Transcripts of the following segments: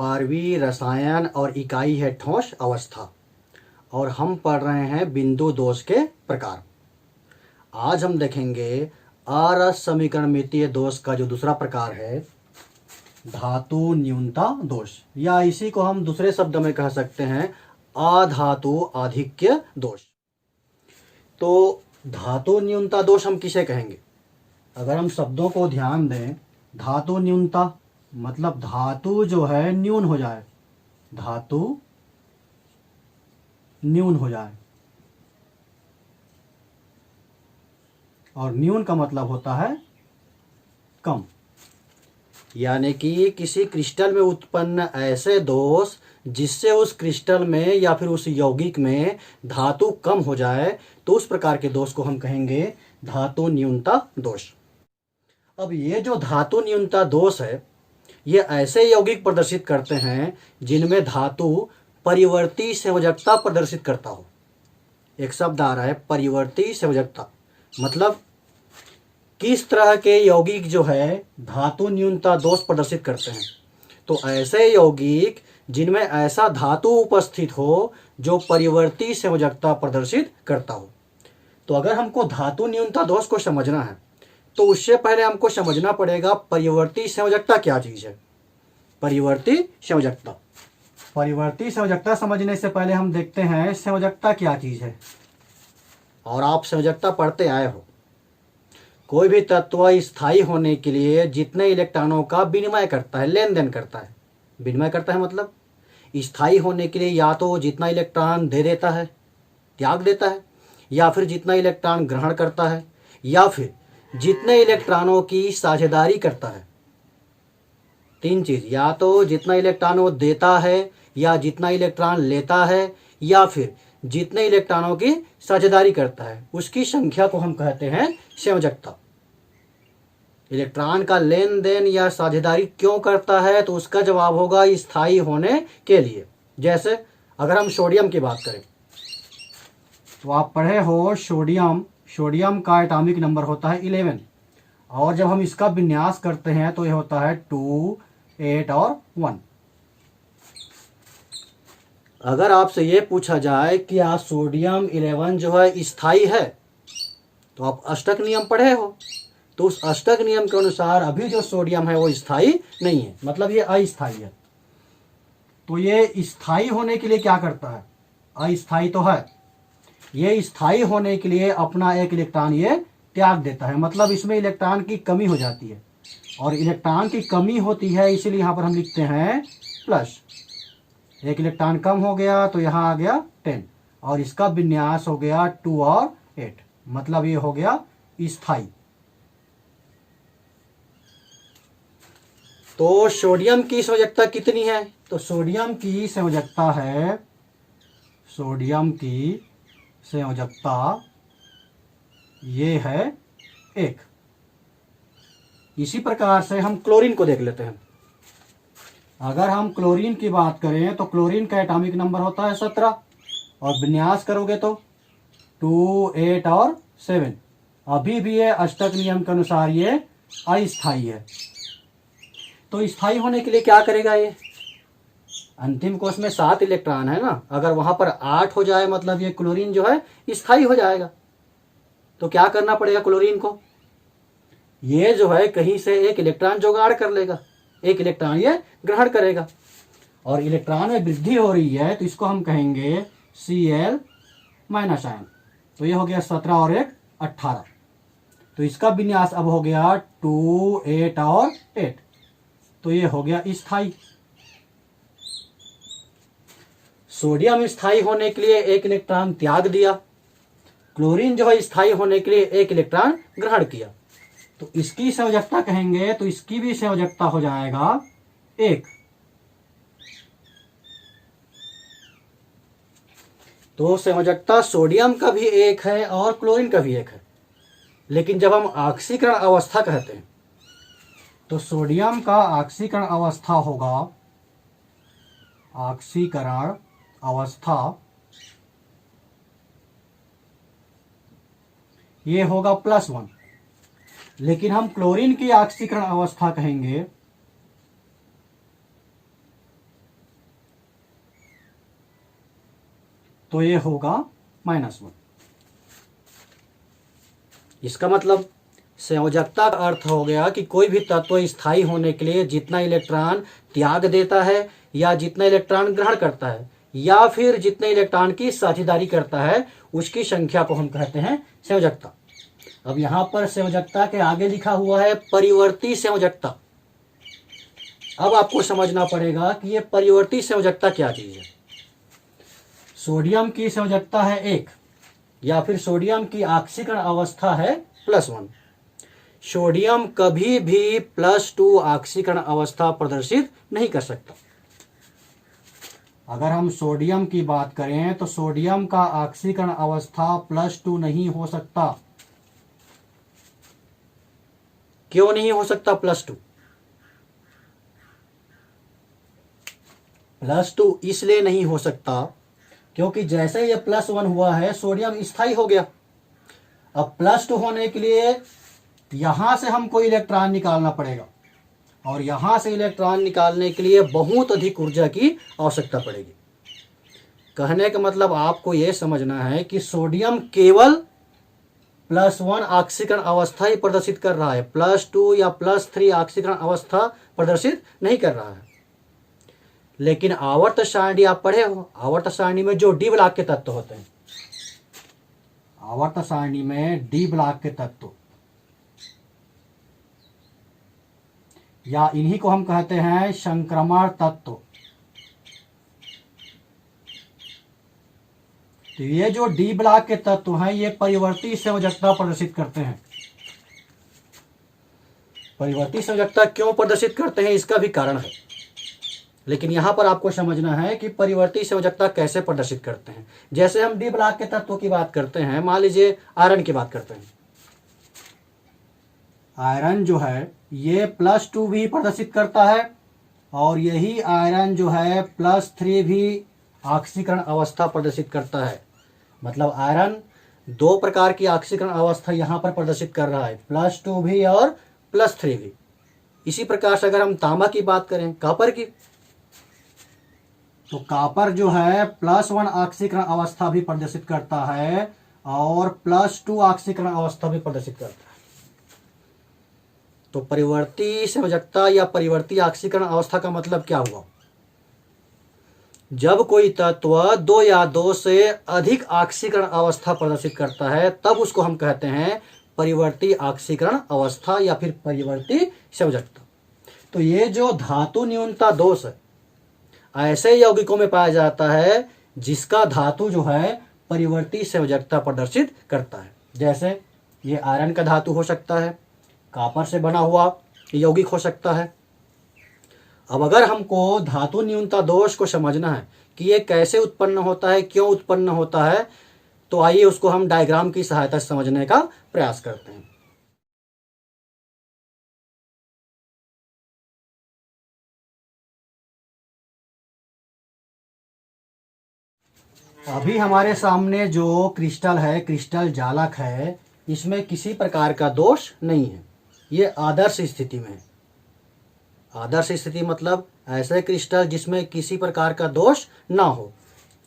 12वीं रसायन और इकाई है ठोस अवस्था और हम पढ़ रहे हैं बिंदु दोष के प्रकार। आज हम देखेंगे अरस समीकरणमितीय दोष का जो दूसरा प्रकार है धातु न्यूनता दोष, या इसी को हम दूसरे शब्द में कह सकते हैं अधातु आधिक्य दोष। तो धातु न्यूनता दोष हम किसे कहेंगे? अगर हम शब्दों को ध्यान दें, धातु न्यूनता मतलब धातु जो है न्यून हो जाए, धातु न्यून हो जाए, और न्यून का मतलब होता है कम, यानी कि किसी क्रिस्टल में उत्पन्न ऐसे दोष जिससे उस क्रिस्टल में या फिर उस यौगिक में धातु कम हो जाए, तो उस प्रकार के दोष को हम कहेंगे धातु न्यूनता दोष। अब ये जो धातु न्यूनता दोष है, ये ऐसे यौगिक प्रदर्शित करते हैं जिनमें धातु परिवर्ती संयोजकता प्रदर्शित करता हो। एक शब्द आ रहा है परिवर्ती संयोजकता, मतलब किस तरह के यौगिक जो है धातु न्यूनता दोष प्रदर्शित करते हैं। तो ऐसे यौगिक जिनमें ऐसा धातु उपस्थित हो जो परिवर्ती संयोजकता प्रदर्शित करता हो। तो अगर हमको धातु न्यूनता दोष को समझना है तो उससे पहले हमको समझना पड़ेगा परिवर्ती संयोजकता क्या चीज है। परिवर्ती संयोजकता, परिवर्ती संयोजकता समझने से पहले हम देखते हैं संयोजकता क्या चीज है। और आप संयोजकता पढ़ते आए हो। कोई भी तत्व स्थायी होने के लिए जितने इलेक्ट्रॉनों का विनिमय करता है, लेन देन करता है, विनिमय करता है मतलब स्थायी होने के लिए या तो जितना इलेक्ट्रॉन दे देता है, त्याग देता है, या फिर जितना इलेक्ट्रॉन ग्रहण करता है, या फिर जितने इलेक्ट्रॉनों की साझेदारी करता है। तीन चीज, या तो जितना इलेक्ट्रॉन वो देता है, या जितना इलेक्ट्रॉन लेता है, या फिर जितने इलेक्ट्रॉनों की साझेदारी करता है, उसकी संख्या को हम कहते हैं संयोजकता। इलेक्ट्रॉन का लेन देन या साझेदारी क्यों करता है, तो उसका जवाब होगा स्थायी होने के लिए। जैसे अगर हम सोडियम की बात करें तो आप पढ़े हो सोडियम का एटॉमिक नंबर होता है 11, और जब हम इसका विन्यास करते हैं तो यह होता है 2, 8 और 1। अगर आपसे ये पूछा जाए कि क्या सोडियम 11 जो है स्थायी है, तो आप अष्टक नियम पढ़े हो, तो उस अष्टक नियम के अनुसार अभी जो सोडियम है वो स्थायी नहीं है, मतलब ये अस्थायी है। तो ये स्थायी होने के लिए क्या करता है? अस्थायी तो है, ये स्थायी होने के लिए अपना एक इलेक्ट्रॉन ये त्याग देता है, मतलब इसमें इलेक्ट्रॉन की कमी हो जाती है, और इलेक्ट्रॉन की कमी होती है इसीलिए यहाँ पर हम लिखते हैं प्लस। एक इलेक्ट्रॉन कम हो गया तो यहाँ आ गया 10, और इसका विन्यास हो गया 2 और 8, मतलब ये हो गया स्थायी। तो सोडियम की संयोजकता कितनी है? तो सोडियम की संयोजकता है, सोडियम की संयोजकता ये है 1। इसी प्रकार से हम क्लोरीन को देख लेते हैं। अगर हम क्लोरीन की बात करें तो क्लोरीन का एटॉमिक नंबर होता है 17, और विन्यास करोगे तो 2, 8 और 7। अभी भी ये अष्टक नियम के अनुसार ये अस्थायी है। तो स्थायी होने के लिए क्या करेगा ये? अंतिम कोश में 7 इलेक्ट्रॉन है ना, अगर वहां पर 8 हो जाए मतलब ये क्लोरीन जो है स्थायी हो जाएगा। तो क्या करना पड़ेगा क्लोरीन को? ये जो है कहीं से एक इलेक्ट्रॉन जुगाड़ कर लेगा, एक इलेक्ट्रॉन ये ग्रहण करेगा, और इलेक्ट्रॉन में वृद्धि हो रही है तो इसको हम कहेंगे Cl माइनस आयन। तो ये हो गया 17 और 1 18। तो इसका विन्यास अब हो गया 2, 8 और 8, तो ये हो गया स्थायी। सोडियम स्थायी होने के लिए एक इलेक्ट्रॉन त्याग दिया, क्लोरीन जो है स्थायी होने के लिए एक इलेक्ट्रॉन ग्रहण किया, तो इसकी संयोजकता कहेंगे तो इसकी भी संयोजकता हो जाएगा 1। तो संयोजकता सोडियम का भी 1 है और क्लोरीन का भी 1 है। लेकिन जब हम ऑक्सीकरण अवस्था कहते हैं तो सोडियम का ऑक्सीकरण अवस्था होगा, ऑक्सीकरण अवस्था ये होगा +1। लेकिन हम क्लोरीन की ऑक्सीकरण अवस्था कहेंगे तो ये होगा -1। इसका मतलब संयोजकता का अर्थ हो गया कि कोई भी तत्व स्थायी होने के लिए जितना इलेक्ट्रॉन त्याग देता है या जितना इलेक्ट्रॉन ग्रहण करता है या फिर जितने इलेक्ट्रॉन की साझेदारी करता है उसकी संख्या को हम कहते हैं संयोजकता। अब यहाँ पर संयोजकता के आगे लिखा हुआ है परिवर्ती संयोजकता। अब आपको समझना पड़ेगा कि ये परिवर्ती संयोजकता क्या चीज है। सोडियम की संयोजकता है 1 या फिर सोडियम की ऑक्सीकरण अवस्था है +1। सोडियम कभी भी +2 ऑक्सीकरण अवस्था प्रदर्शित नहीं कर सकता। अगर हम सोडियम की बात करें तो सोडियम का ऑक्सीकरण अवस्था +2 नहीं हो सकता। क्यों नहीं हो सकता +2? +2 इसलिए नहीं हो सकता क्योंकि जैसे ये +1 हुआ है सोडियम स्थायी हो गया। अब +2 होने के लिए यहां से हमको इलेक्ट्रॉन निकालना पड़ेगा और यहां से इलेक्ट्रॉन निकालने के लिए बहुत अधिक ऊर्जा की आवश्यकता पड़ेगी। कहने का मतलब आपको यह समझना है कि सोडियम केवल +1 ऑक्सीकरण अवस्था ही प्रदर्शित कर रहा है, +2 या +3 ऑक्सीकरण अवस्था प्रदर्शित नहीं कर रहा है। लेकिन आवर्त सारणी आप पढ़े हो, आवर्त सारणी में जो डी ब्लॉक के तत्व होते हैं, आवर्त सारणी में डी ब्लॉक के तत्व या इन्हीं को हम कहते हैं संक्रमण तत्व। तो ये जो डी ब्लॉक के तत्व हैं ये परिवर्ती संयोजकता प्रदर्शित करते हैं। परिवर्ती संयोजकता क्यों प्रदर्शित करते हैं इसका भी कारण है, लेकिन यहां पर आपको समझना है कि परिवर्ती संयोजकता कैसे प्रदर्शित करते हैं। जैसे हम डी ब्लॉक के तत्वों की बात करते हैं, मान लीजिए आयरन की बात करते हैं। आयरन जो है ये +2 भी प्रदर्शित करता है और यही आयरन जो है +3 भी ऑक्सीकरण अवस्था प्रदर्शित करता है। मतलब आयरन 2 प्रकार की ऑक्सीकरण अवस्था यहां पर प्रदर्शित कर रहा है, +2 भी और +3 भी। इसी प्रकार से अगर हम तांबा की बात करें, कॉपर की, तो कॉपर जो है +1 ऑक्सीकरण अवस्था भी प्रदर्शित करता है और +2 ऑक्सीकरण अवस्था भी प्रदर्शित करता है। तो परिवर्ती संयोजकता या परिवर्ती ऑक्सीकरण अवस्था का मतलब क्या हुआ? जब कोई तत्व 2 या 2 से अधिक ऑक्सीकरण अवस्था प्रदर्शित करता है तब उसको हम कहते हैं परिवर्ती ऑक्सीकरण अवस्था या फिर परिवर्ती संयोजकता। तो ये जो धातु न्यूनता दोष है ऐसे यौगिकों में पाया जाता है जिसका धातु जो है परिवर्ती संयोजकता प्रदर्शित करता है। जैसे ये आयरन का धातु हो सकता है, कॉपर से बना हुआ यौगिक हो सकता है। अब अगर हमको धातु न्यूनता दोष को समझना है कि ये कैसे उत्पन्न होता है, क्यों उत्पन्न होता है, तो आइए उसको हम डायग्राम की सहायता से समझने का प्रयास करते हैं। अभी हमारे सामने जो क्रिस्टल है, क्रिस्टल जालक है, इसमें किसी प्रकार का दोष नहीं है। ये आदर्श स्थिति में है। आदर्श स्थिति मतलब ऐसे क्रिस्टल जिसमें किसी प्रकार का दोष ना हो।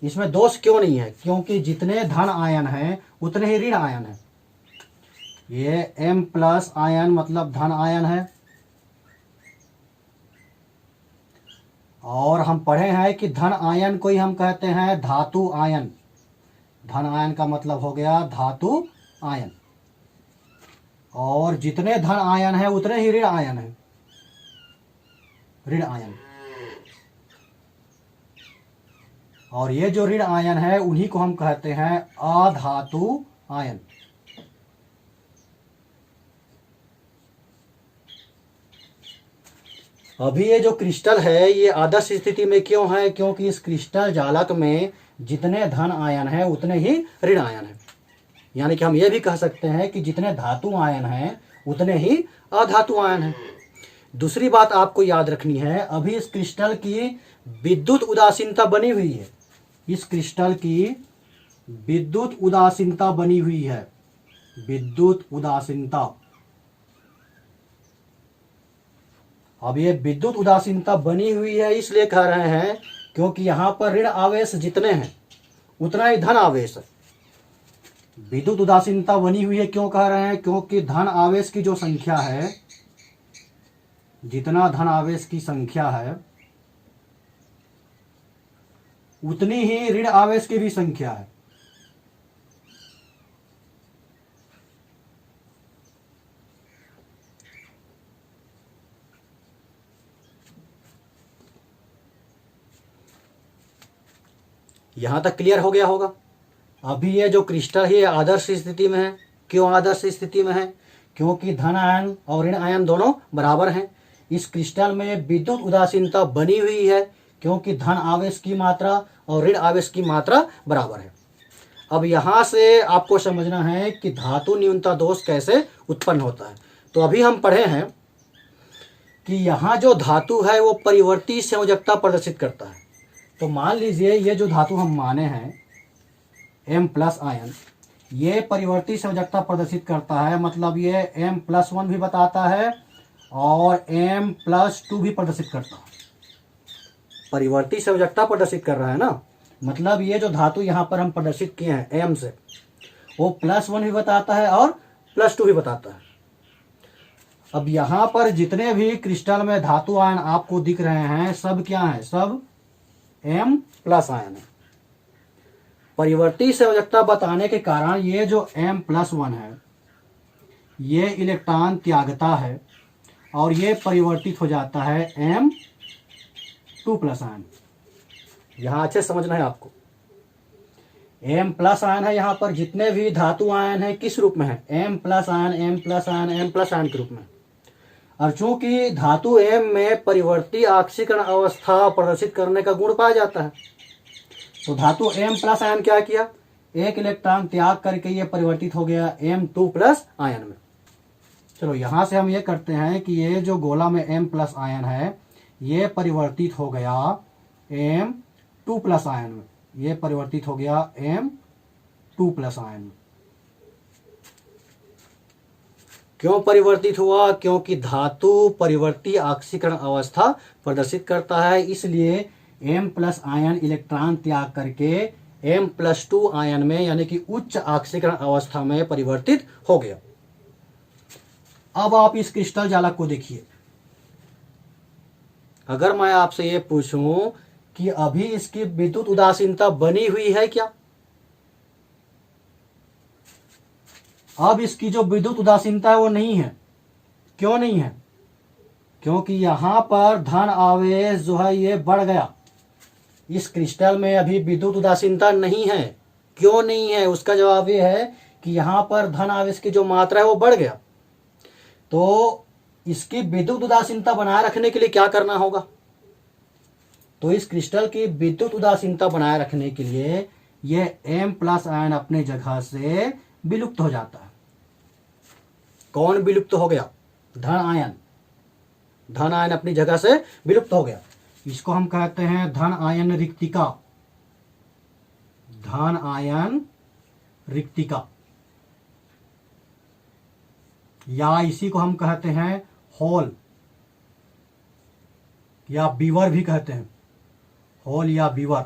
इसमें दोष क्यों नहीं है? क्योंकि जितने धन आयन हैं उतने ही ऋण आयन हैं। ये M+ आयन मतलब धन आयन है। और हम पढ़े हैं कि धन आयन को ही हम कहते हैं धातु आयन। धन आयन का मतलब हो गया धातु आयन। और जितने धन आयन है उतने ही ऋण आयन है, ऋण आयन। और ये जो ऋण आयन है उन्हीं को हम कहते हैं अधातु आयन। अभी ये जो क्रिस्टल है ये आदर्श स्थिति में क्यों है? क्योंकि इस क्रिस्टल जालक में जितने धन आयन है उतने ही ऋण आयन है। यानी कि हम ये भी कह सकते हैं कि जितने धातु आयन हैं उतने ही अधातु आयन हैं। दूसरी बात आपको याद रखनी है, अभी इस क्रिस्टल की विद्युत उदासीनता बनी हुई है। इस क्रिस्टल की विद्युत उदासीनता बनी हुई है, विद्युत उदासीनता। अब ये विद्युत उदासीनता बनी हुई है इसलिए कह रहे हैं क्योंकि यहां पर ऋण आवेश जितने हैं उतना ही धन आवेश है। विद्युत उदासीनता बनी हुई है क्यों कह रहे हैं? क्योंकि धन आवेश की जो संख्या है, जितना धन आवेश की संख्या है उतनी ही ऋण आवेश की भी संख्या है। यहां तक क्लियर हो गया होगा। अभी ये जो क्रिस्टल है ये आदर्श स्थिति में है। क्यों आदर्श स्थिति में है? क्योंकि धन आयन और ऋण आयन दोनों बराबर हैं। इस क्रिस्टल में विद्युत उदासीनता बनी हुई है क्योंकि धन आवेश की मात्रा और ऋण आवेश की मात्रा बराबर है। अब यहाँ से आपको समझना है कि धातु न्यूनता दोष कैसे उत्पन्न होता है। तो अभी हम पढ़े हैं कि यहाँ जो धातु है वो परिवर्ती संयोजकता प्रदर्शित करता है। तो मान लीजिए ये जो धातु हम माने हैं M+ आयन, ये परिवर्ती संयोजकता प्रदर्शित करता है, मतलब ये M+1 भी बताता है और M+2 भी प्रदर्शित करता है। परिवर्ती संयोजकता प्रदर्शित कर रहा है ना, मतलब ये जो धातु यहाँ पर हम प्रदर्शित किए हैं M से, वो +1 भी बताता है और +2 भी बताता है। अब यहाँ पर जितने भी क्रिस्टल में धातु आयन आपको दिख रहे हैं सब क्या है? सब M+ आयन है। परिवर्ती संयोजकता बताने के कारण ये जो M+1 है ये इलेक्ट्रॉन त्यागता है और ये परिवर्तित हो जाता है M2+ आयन। यहां अच्छे समझना है आपको। M+ आयन है, यहाँ पर जितने भी धातु आयन है किस रूप में है? M+ ion, M+ ion, M+ ion के रूप में। और चूंकि धातु M में परिवर्ती ऑक्सीकरण अवस्था प्रदर्शित करने का गुण पाया जाता है, तो धातु M+ आयन क्या किया? एक इलेक्ट्रॉन त्याग करके ये परिवर्तित हो गया M2+ आयन में। चलो यहां से हम ये करते हैं कि ये जो गोला में M+ आयन है ये परिवर्तित हो गया M2+ आयन में। ये परिवर्तित हो गया M2+ आयन में। क्यों परिवर्तित हुआ? क्योंकि धातु परिवर्ती ऑक्सीकरण अवस्था प्रदर्शित करता है, इसलिए M+ आयन इलेक्ट्रॉन त्याग करके M+2 आयन में यानी कि उच्च ऑक्सीकरण अवस्था में परिवर्तित हो गया। अब आप इस क्रिस्टल जालक को देखिए। अगर मैं आपसे ये पूछूं कि अभी इसकी विद्युत उदासीनता बनी हुई है क्या? अब इसकी जो विद्युत उदासीनता है वो नहीं है। क्यों नहीं है? क्योंकि यहां पर धन आवेश जो है ये बढ़ गया। इस क्रिस्टल में अभी विद्युत उदासीनता नहीं है। क्यों नहीं है? उसका जवाब ये है कि यहां पर धन आवेश की जो मात्रा है वो बढ़ गया। तो इसकी विद्युत उदासीनता बनाए रखने के लिए क्या करना होगा? तो इस क्रिस्टल की विद्युत उदासीनता बनाए रखने के लिए ये M+ आयन अपने जगह से विलुप्त हो जाता है। कौन विलुप्त हो गया? धन आयन। धन आयन अपनी जगह से विलुप्त हो गया। इसको हम कहते हैं धन आयन रिक्तिका। धन आयन रिक्तिका, या इसी को हम कहते हैं होल या बीवर भी कहते हैं। होल या बीवर।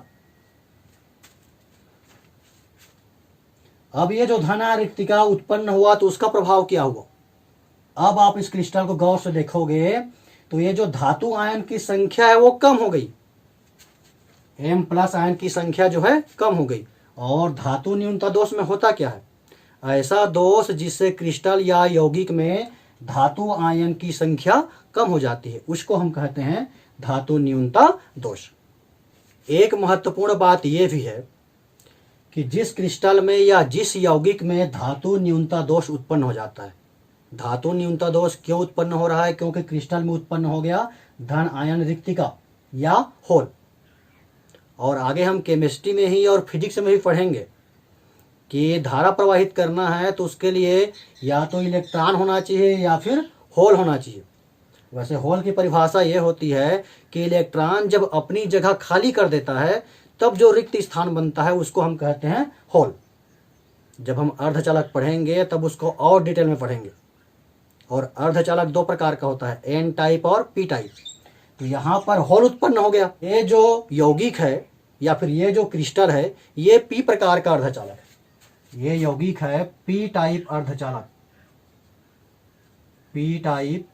अब ये जो धन आयन रिक्तिका उत्पन्न हुआ तो उसका प्रभाव क्या हुआ? अब आप इस क्रिस्टल को गौर से देखोगे तो ये जो धातु आयन की संख्या है वो कम हो गई। M+ आयन की संख्या जो है कम हो गई। और धातु न्यूनता दोष में होता क्या है? ऐसा दोष जिससे क्रिस्टल या यौगिक में धातु आयन की संख्या कम हो जाती है, उसको हम कहते हैं धातु न्यूनता दोष। एक महत्वपूर्ण बात यह भी है कि जिस क्रिस्टल में या जिस यौगिक में धातु न्यूनता दोष उत्पन्न हो जाता है। धातु न्यूनता दोष क्यों उत्पन्न हो रहा है? क्योंकि क्रिस्टल में उत्पन्न हो गया धन आयन रिक्तिका या होल। और आगे हम केमिस्ट्री में ही और फिजिक्स में भी पढ़ेंगे कि धारा प्रवाहित करना है तो उसके लिए या तो इलेक्ट्रॉन होना चाहिए या फिर होल होना चाहिए। वैसे होल की परिभाषा ये होती है कि इलेक्ट्रॉन जब अपनी जगह खाली कर देता है तब जो रिक्त स्थान बनता है उसको हम कहते हैं होल। जब हम अर्धचालक पढ़ेंगे तब उसको और डिटेल में पढ़ेंगे। और अर्धचालक दो प्रकार का होता है, N टाइप और P टाइप। तो यहाँ पर होल उत्पन्न हो गया। ये जो यौगिक है या फिर ये जो क्रिस्टल है ये पी प्रकार का अर्धचालक है। ये यौगिक है पी टाइप अर्धचालक, पी टाइप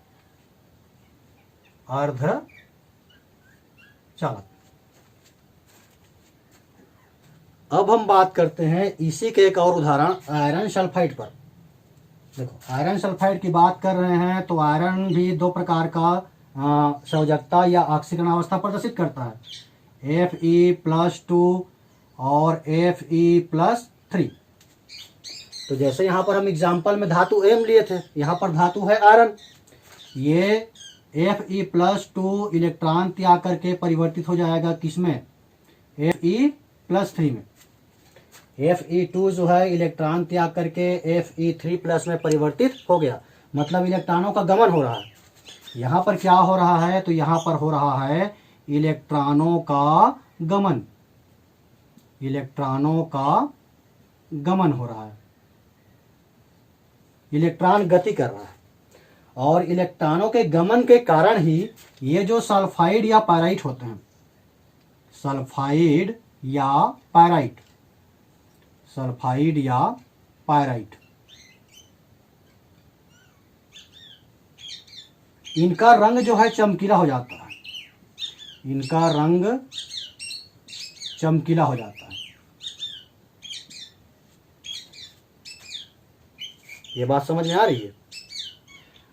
अर्धचालक। अब हम बात करते हैं इसी के एक और उदाहरण आयरन सल्फाइड पर। देखो आयरन सल्फाइड की बात कर रहे हैं तो आयरन भी दो प्रकार का संयोजकता या ऑक्सीकरण अवस्था प्रदर्शित करता है, Fe+2 और Fe+3। तो जैसे यहाँ पर हम एग्जाम्पल में धातु एम लिए थे, यहाँ पर धातु है आयरन। ये Fe+2 इलेक्ट्रॉन त्याग करके परिवर्तित हो जाएगा किसमें, Fe+3 में। Fe2 जो है इलेक्ट्रॉन त्याग करके Fe3+ में परिवर्तित हो गया, मतलब इलेक्ट्रॉनों का गमन हो रहा है। यहाँ पर क्या हो रहा है, तो यहाँ पर हो रहा है इलेक्ट्रॉनों का गमन, इलेक्ट्रॉनों का गमन हो रहा है, इलेक्ट्रॉन गति कर रहा है। और इलेक्ट्रॉनों के गमन के कारण ही ये जो सल्फाइड या पायराइट होते हैं, सल्फाइड या पायराइट, सल्फाइड या पायराइट, इनका रंग जो है चमकीला हो जाता है, इनका रंग चमकीला हो जाता है। ये बात समझ में आ रही है।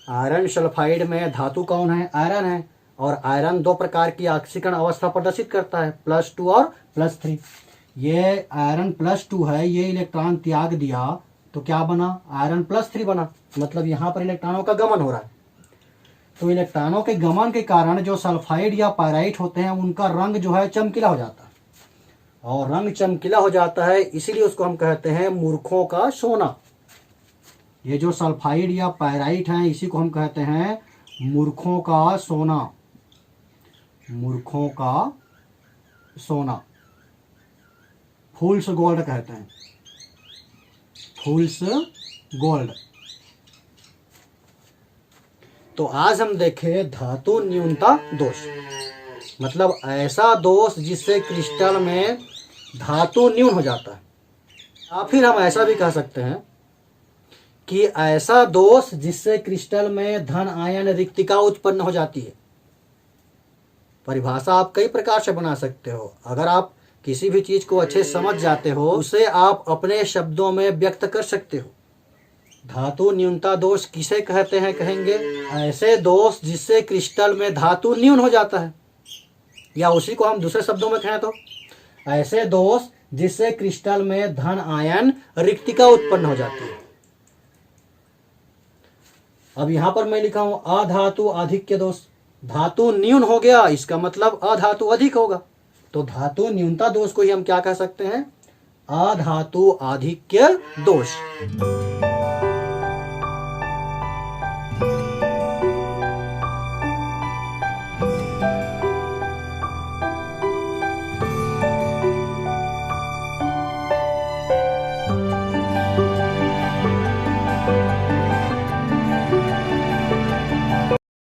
आयरन सल्फाइड में धातु कौन है, आयरन है। और आयरन दो प्रकार की ऑक्सीकरण अवस्था प्रदर्शित करता है, +2 और +3। ये आयरन +2 है, ये इलेक्ट्रॉन त्याग दिया तो क्या बना, आयरन +3 बना, मतलब यहाँ पर इलेक्ट्रॉनों का गमन हो रहा है। तो इलेक्ट्रॉनों के गमन के कारण जो सल्फाइड या पायराइट होते हैं उनका रंग जो है चमकीला हो जाता है। और रंग चमकीला हो जाता है इसीलिए उसको हम कहते हैं मूर्खों का सोना। ये जो सल्फाइड या पायराइट हैं इसी को हम कहते हैं मूर्खों का सोना, मूर्खों का सोना, फूल्स गोल्ड कहते हैं, फूल्स गोल्ड। तो आज हम देखें धातु न्यूनता दोष, मतलब ऐसा दोष जिससे क्रिस्टल में धातु न्यून हो जाता है। या फिर हम ऐसा भी कह सकते हैं कि ऐसा दोष जिससे क्रिस्टल में धन आयन रिक्तिका उत्पन्न हो जाती है। परिभाषा आप कई प्रकार से बना सकते हो। अगर आप किसी भी चीज को अच्छे समझ जाते हो उसे आप अपने शब्दों में व्यक्त कर सकते हो। धातु न्यूनता दोष किसे कहते हैं, कहेंगे ऐसे दोष जिससे क्रिस्टल में धातु न्यून हो जाता है, या उसी को हम दूसरे शब्दों में कहें तो ऐसे दोष जिससे क्रिस्टल में धन आयन रिक्तिका उत्पन्न हो जाती है। अब यहां पर मैं लिखा हूं अधातु आधिक्य दोष। धातु न्यून हो गया इसका मतलब अधातु अधिक होगा, तो धातु न्यूनता दोष को ही हम क्या कह सकते हैं, अधातु आधिक्य दोष।